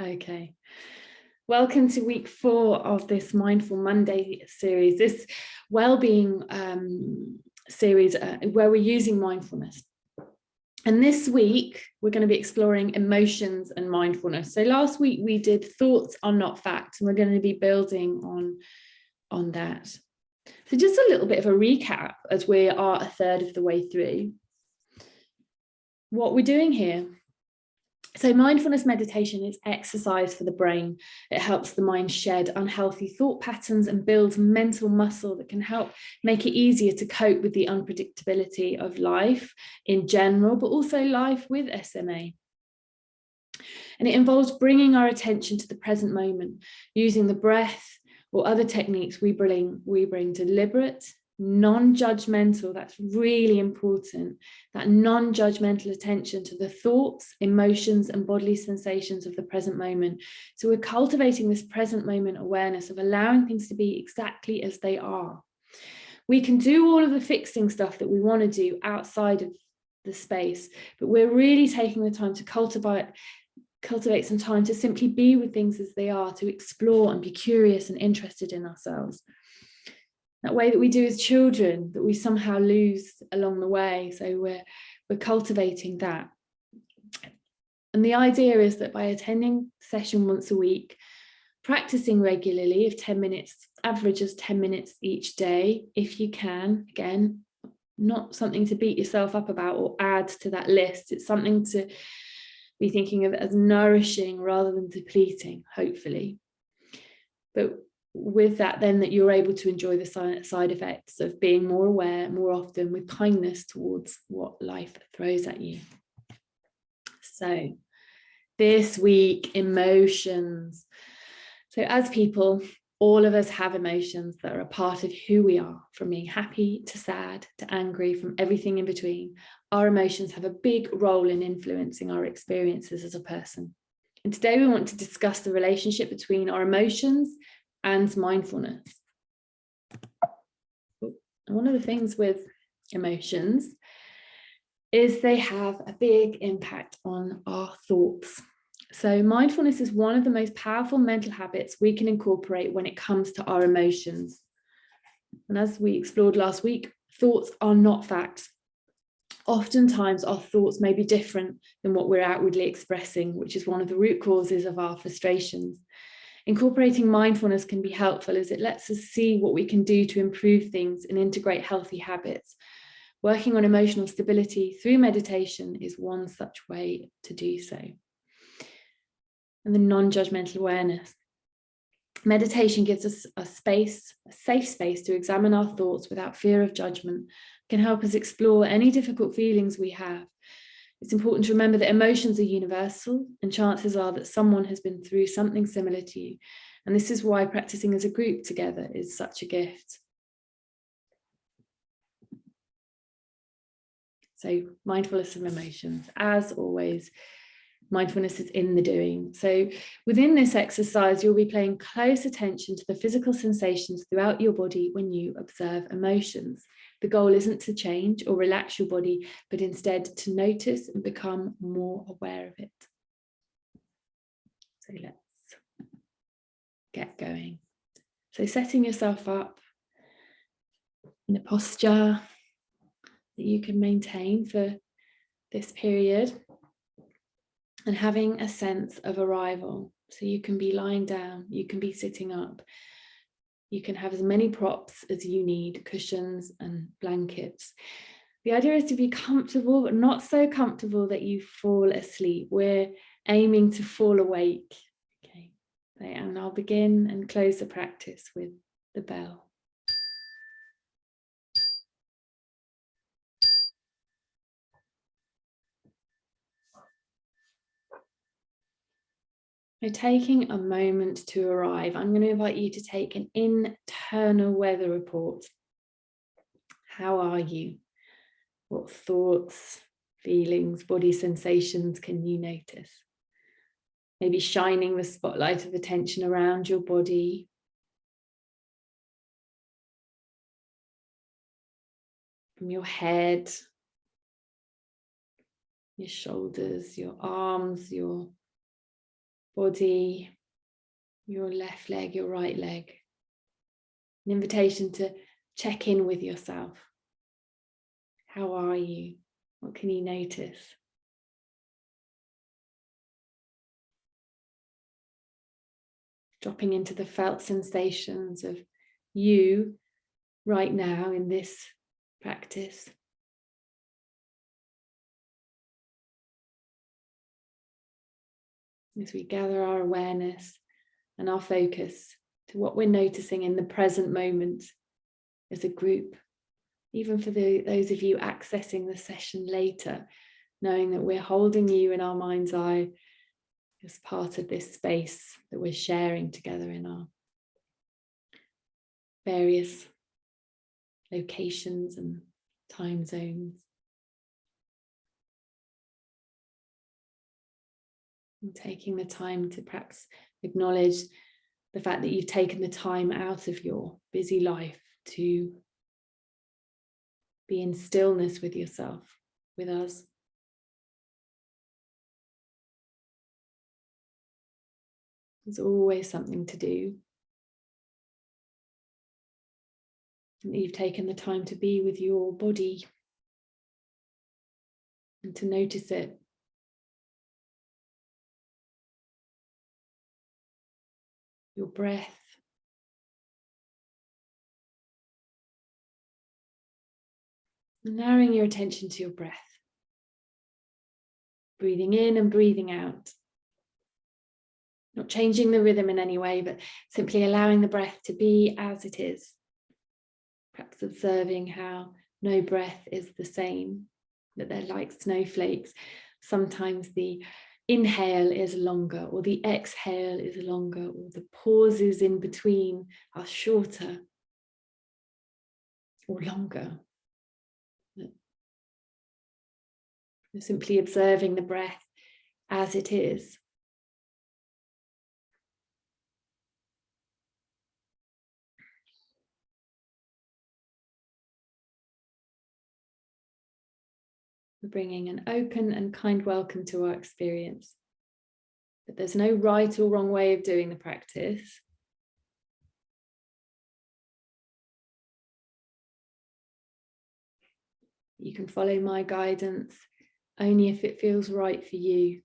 Okay. Welcome to week 4 of this Mindful Monday series, this Wellbeing series where we're using mindfulness. And this week, we're going to be exploring emotions and mindfulness. So last week we did thoughts are not facts, and we're going to be building on that. So just a little bit of a recap as we are a third of the way through what we're doing here. So mindfulness meditation is exercise for the brain. It helps the mind shed unhealthy thought patterns and builds mental muscle that can help make it easier to cope with the unpredictability of life in general, but also life with SMA. And it involves bringing our attention to the present moment, using the breath or other techniques we bring deliberate, non-judgmental, that's really important, that non-judgmental attention to the thoughts, emotions, and bodily sensations of the present moment. So we're cultivating this present moment awareness of allowing things to be exactly as they are. We can do all of the fixing stuff that we want to do outside of the space, but we're really taking the time to cultivate some time to simply be with things as they are, to explore and be curious and interested in ourselves. That way that we do as children, that we somehow lose along the way. So we're cultivating that. And the idea is that by attending session once a week, practicing regularly of 10 minutes, averages 10 minutes each day, if you can, again, not something to beat yourself up about or add to that list. It's something to be thinking of as nourishing rather than depleting, hopefully. But with that, then that you're able to enjoy the side effects of being more aware more often with kindness towards what life throws at you. So this week, emotions. So as people, all of us have emotions that are a part of who we are, from being happy to sad to angry, from everything in between. Our emotions have a big role in influencing our experiences as a person. And today we want to discuss the relationship between our emotions and mindfulness. And one of the things with emotions is they have a big impact on our thoughts. So mindfulness is one of the most powerful mental habits we can incorporate when it comes to our emotions. And as we explored last week, thoughts are not facts. Oftentimes our thoughts may be different than what we're outwardly expressing, which is one of the root causes of our frustrations. Incorporating mindfulness can be helpful as it lets us see what we can do to improve things and integrate healthy habits. Working on emotional stability through meditation is one such way to do so. And the non-judgmental awareness. Meditation gives us a safe space to examine our thoughts without fear of judgment, can help us explore any difficult feelings we have. It's important to remember that emotions are universal, and chances are that someone has been through something similar to you. And this is why practicing as a group together is such a gift. So mindfulness of emotions, as always, mindfulness is in the doing. So within this exercise, you'll be paying close attention to the physical sensations throughout your body when you observe emotions. The goal isn't to change or relax your body, but instead to notice and become more aware of it. So let's get going. So setting yourself up in a posture that you can maintain for this period and having a sense of arrival. So you can be lying down, you can be sitting up. You can have as many props as you need, cushions and blankets. The idea is to be comfortable, but not so comfortable that you fall asleep. We're aiming to fall awake. Okay, and I'll begin and close the practice with the bell. So taking a moment to arrive, I'm going to invite you to take an internal weather report. How are you? What thoughts, feelings, body sensations can you notice? Maybe shining the spotlight of attention around your body. From your head, your shoulders, your arms, your body, your left leg, your right leg. An invitation to check in with yourself. How are you? What can you notice? Dropping into the felt sensations of you right now in this practice. As we gather our awareness and our focus to what we're noticing in the present moment as a group, even for those of you accessing the session later, knowing that we're holding you in our mind's eye as part of this space that we're sharing together in our various locations and time zones. And taking the time to perhaps acknowledge the fact that you've taken the time out of your busy life to be in stillness with yourself, with us. There's always something to do. And you've taken the time to be with your body and to notice it. Your breath. And narrowing your attention to your breath. Breathing in and breathing out. Not changing the rhythm in any way, but simply allowing the breath to be as it is. Perhaps observing how no breath is the same, that they're like snowflakes. Sometimes the inhale is longer, or the exhale is longer, or the pauses in between are shorter or longer. You're simply observing the breath as it is. We're bringing an open and kind welcome to our experience. But there's no right or wrong way of doing the practice. You can follow my guidance only if it feels right for you.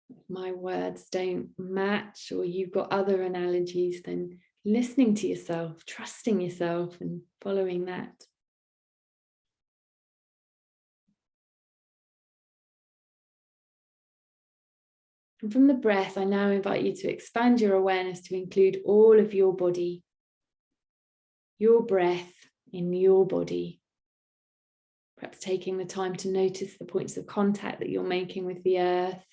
If my words don't match, or you've got other analogies, then listening to yourself, trusting yourself and following that. And from the breath, I now invite you to expand your awareness to include all of your body, your breath in your body. Perhaps taking the time to notice the points of contact that you're making with the earth.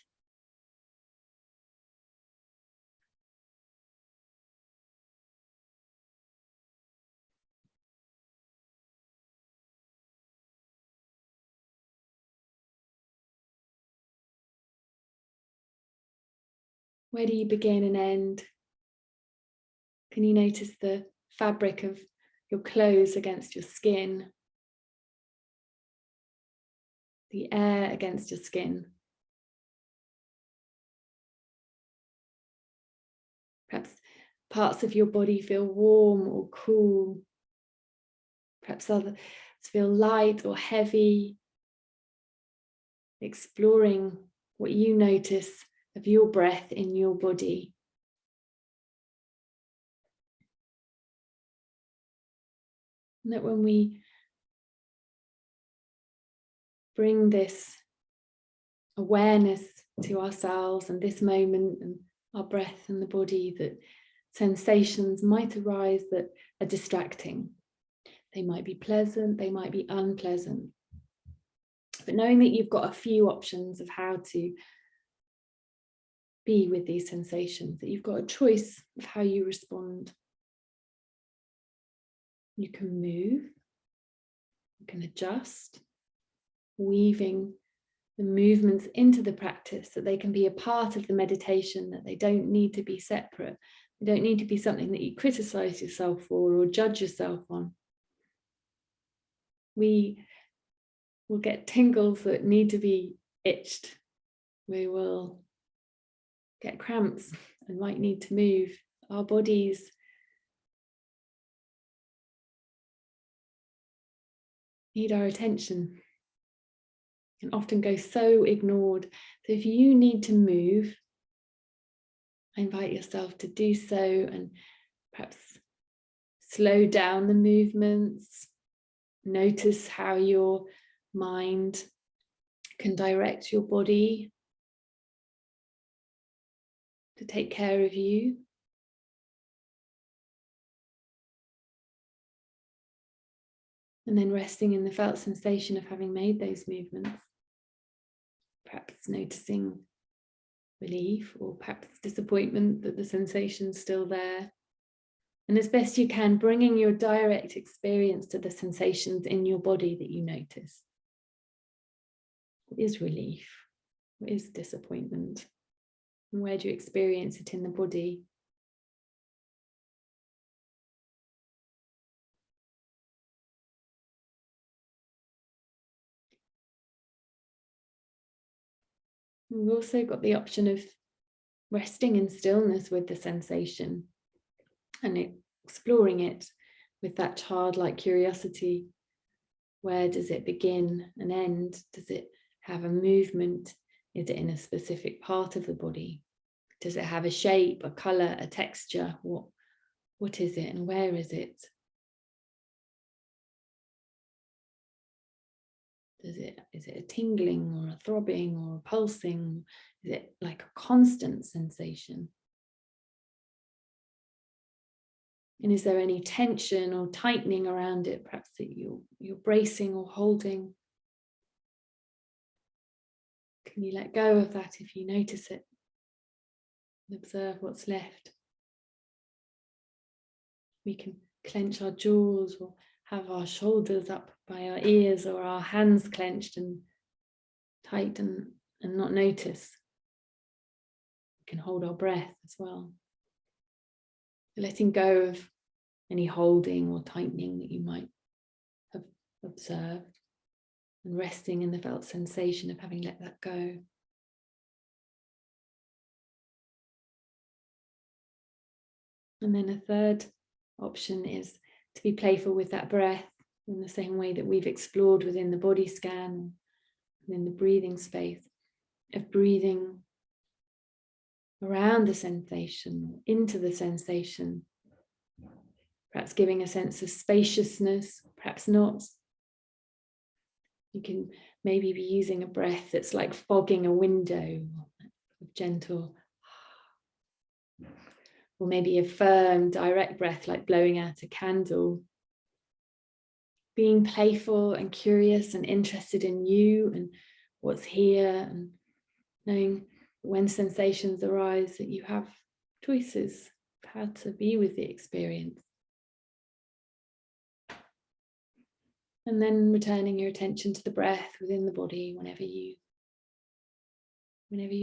Where do you begin and end? Can you notice the fabric of your clothes against your skin? The air against your skin? Perhaps parts of your body feel warm or cool. Perhaps others feel light or heavy. Exploring what you notice of your breath in your body. And that when we bring this awareness to ourselves and this moment and our breath and the body, that sensations might arise that are distracting. They might be pleasant, they might be unpleasant. But knowing that you've got a few options of how to be with these sensations, that you've got a choice of how you respond. You can move, you can adjust, weaving the movements into the practice so they can be a part of the meditation, that they don't need to be separate. They don't need to be something that you criticize yourself for or judge yourself on. We will get tingles that need to be itched we will get cramps and might need to move. Our bodies need our attention and often go so ignored. So if you need to move, invite yourself to do so and perhaps slow down the movements. Notice how your mind can direct your body to take care of you. And then resting in the felt sensation of having made those movements. Perhaps noticing relief or perhaps disappointment that the sensation's still there. And as best you can, bringing your direct experience to the sensations in your body that you notice. What is relief? What is disappointment? And where do you experience it in the body? We've also got the option of resting in stillness with the sensation and exploring it with that childlike curiosity. Where does it begin and end? Does it have a movement? Is it in a specific part of the body? Does it have a shape, a color, a texture? What is it and where is it? Is it a tingling or a throbbing or a pulsing? Is it like a constant sensation? And is there any tension or tightening around it? Perhaps that you're bracing or holding. Can you let go of that if you notice it? And observe what's left. We can clench our jaws or have our shoulders up by our ears or our hands clenched and tight and not notice. We can hold our breath as well. Letting go of any holding or tightening that you might have observed and resting in the felt sensation of having let that go. And then a third option is to be playful with that breath in the same way that we've explored within the body scan, within the breathing space, of breathing around the sensation, into the sensation, perhaps giving a sense of spaciousness, perhaps not. You can maybe be using a breath that's like fogging a window, gentle, or maybe a firm, direct breath like blowing out a candle. Being playful and curious and interested in you and what's here, and knowing when sensations arise that you have choices of how to be with the experience. And then returning your attention to the breath within the body whenever you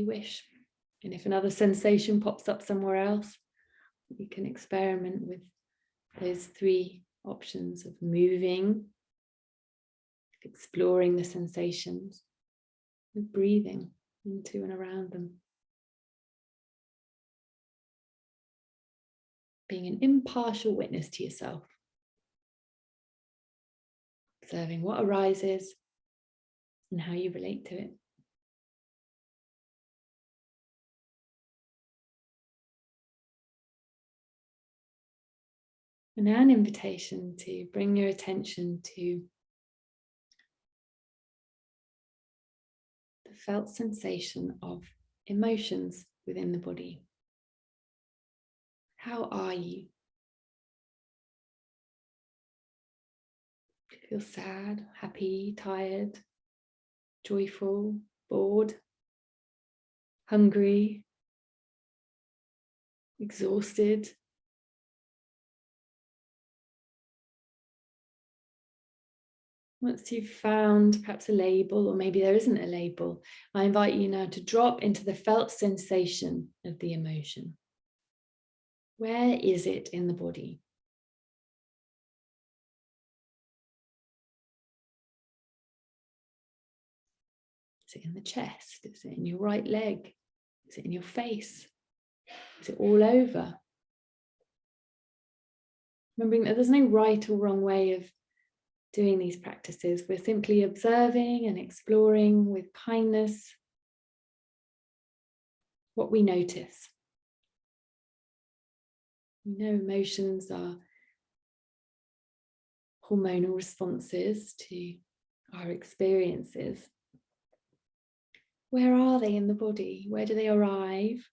wish. And if another sensation pops up somewhere else, you can experiment with those three options of moving, exploring the sensations, and breathing into and around them. Being an impartial witness to yourself. Observing what arises and how you relate to it. And now an invitation to bring your attention to the felt sensation of emotions within the body. How are you? Do you feel sad, happy, tired, joyful, bored, hungry, exhausted? Once you've found perhaps a label, or maybe there isn't a label, I invite you now to drop into the felt sensation of the emotion. Where is it in the body? Is it in the chest? Is it in your right leg? Is it in your face? Is it all over? Remembering that there's no right or wrong way of doing these practices. We're simply observing and exploring with kindness what we notice. We know emotions are hormonal responses to our experiences. Where are they in the body? Where do they arrive?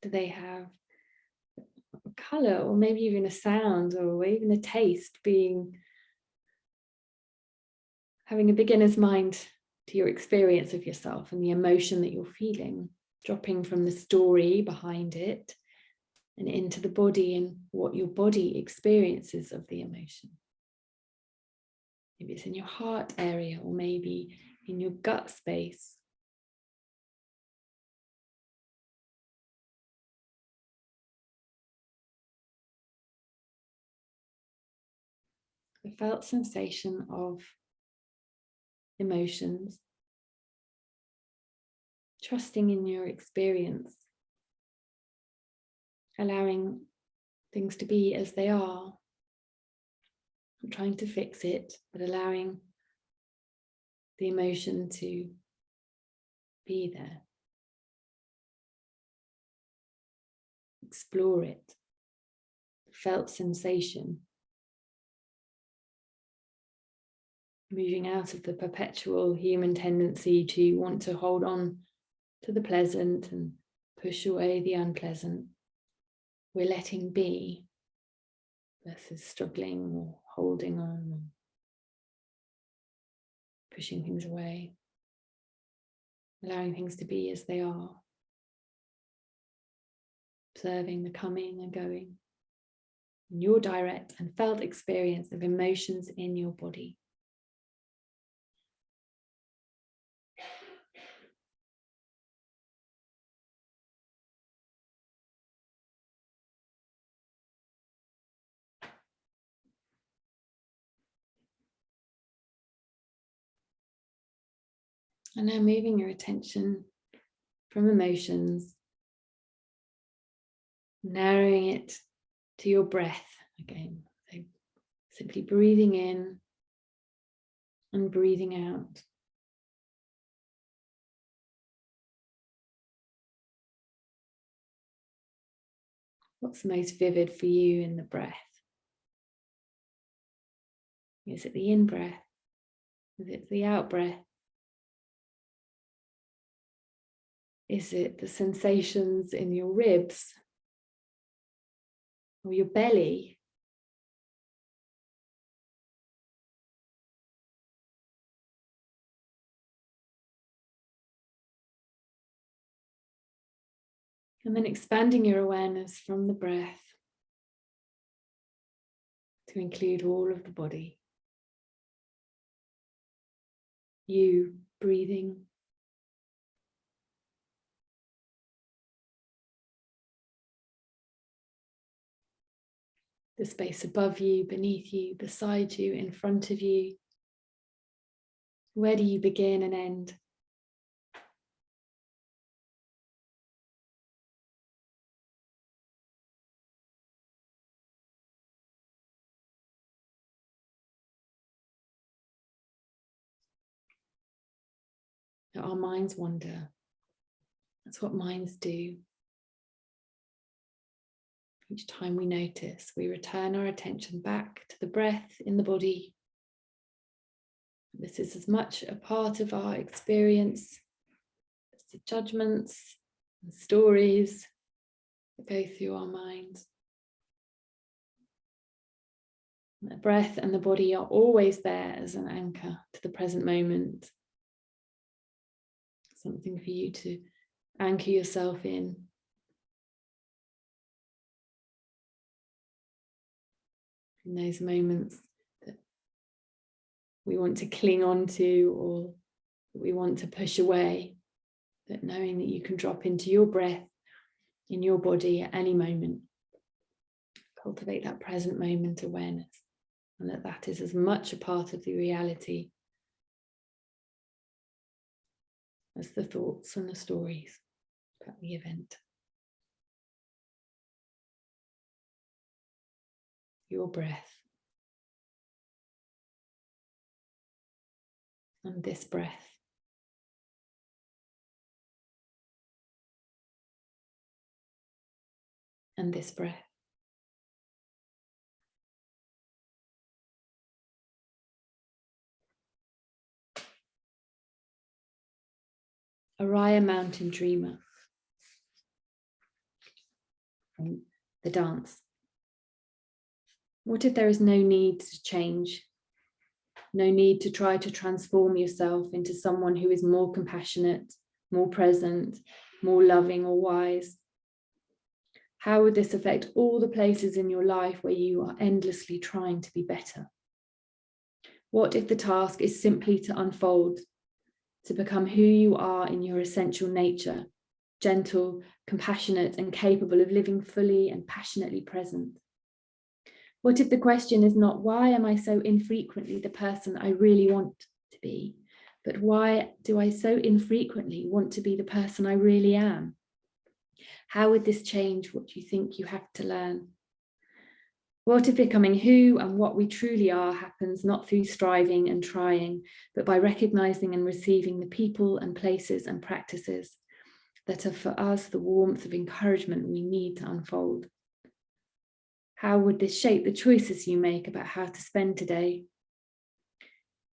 Do they have a colour, or maybe even a sound, or even a taste, having a beginner's mind to your experience of yourself and the emotion that you're feeling, dropping from the story behind it and into the body and what your body experiences of the emotion. Maybe it's in your heart area, or maybe in your gut space. The felt sensation of emotions, trusting in your experience, allowing things to be as they are, not trying to fix it, but allowing the emotion to be there. Explore it. Felt sensation. Moving out of the perpetual human tendency to want to hold on to the pleasant and push away the unpleasant. We're letting be versus struggling or holding on or pushing things away. Allowing things to be as they are. Observing the coming and going. In your direct and felt experience of emotions in your body. And now moving your attention from emotions, narrowing it to your breath again. So simply breathing in and breathing out. What's most vivid for you in the breath? Is it the in-breath? Is it the out-breath? Is it the sensations in your ribs or your belly? And then expanding your awareness from the breath to include all of the body. You breathing. The space above you, beneath you, beside you, in front of you. Where do you begin and end? Our minds wander. That's what minds do. Each time we notice, we return our attention back to the breath in the body. This is as much a part of our experience as the judgments and stories that go through our minds. The breath and the body are always there as an anchor to the present moment. Something for you to anchor yourself in. In those moments that we want to cling on to or that we want to push away, that knowing that you can drop into your breath in your body at any moment. Cultivate that present moment awareness, and that is as much a part of the reality as the thoughts and the stories about the event. Your breath. And this breath. And this breath. Araya Mountain Dreamer. From the dance. What if there is no need to change? No need to try to transform yourself into someone who is more compassionate, more present, more loving or wise? How would this affect all the places in your life where you are endlessly trying to be better? What if the task is simply to unfold, to become who you are in your essential nature, gentle, compassionate, and capable of living fully and passionately present? What if the question is not, why am I so infrequently the person I really want to be, but why do I so infrequently want to be the person I really am? How would this change what you think you have to learn? What if becoming who and what we truly are happens not through striving and trying, but by recognizing and receiving the people and places and practices that are for us the warmth of encouragement we need to unfold? How would this shape the choices you make about how to spend today?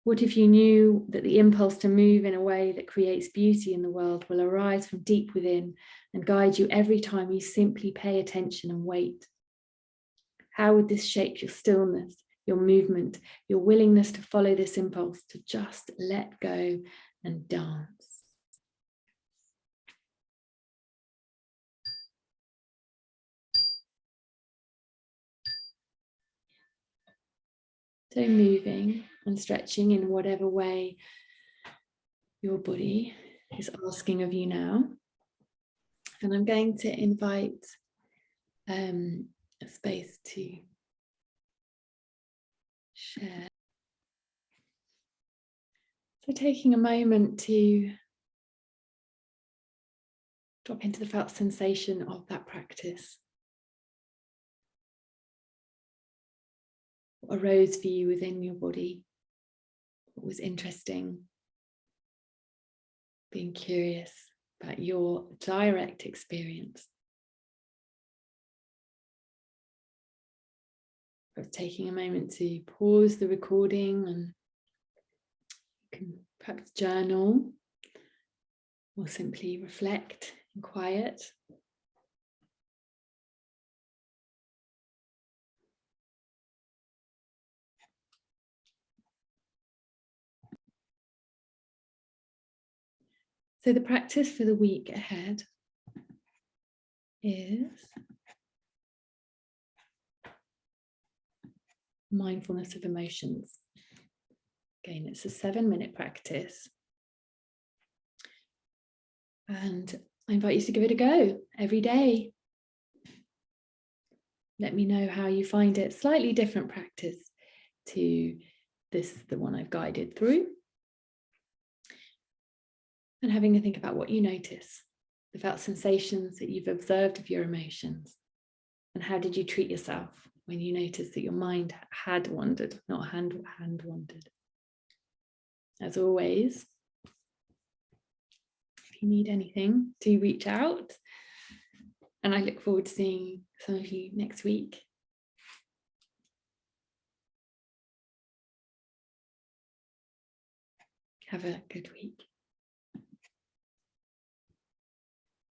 What if you knew that the impulse to move in a way that creates beauty in the world will arise from deep within and guide you every time you simply pay attention and wait? How would this shape your stillness, your movement, your willingness to follow this impulse to just let go and dance? So moving and stretching in whatever way your body is asking of you now. And I'm going to invite a space to share. So taking a moment to drop into the felt sensation of that practice. What arose for you within your body? What was interesting? Being curious about your direct experience. Perhaps taking a moment to pause the recording, and you can perhaps journal or simply reflect in quiet. So the practice for the week ahead is mindfulness of emotions. Again, it's a 7-minute practice. And I invite you to give it a go every day. Let me know how you find it. Slightly different practice to the one I've guided through. And having a think about what you notice, the felt sensations that you've observed of your emotions, and how did you treat yourself when you noticed that your mind had wandered, not hand wandered. As always, if you need anything, do reach out. And I look forward to seeing some of you next week. Have a good week.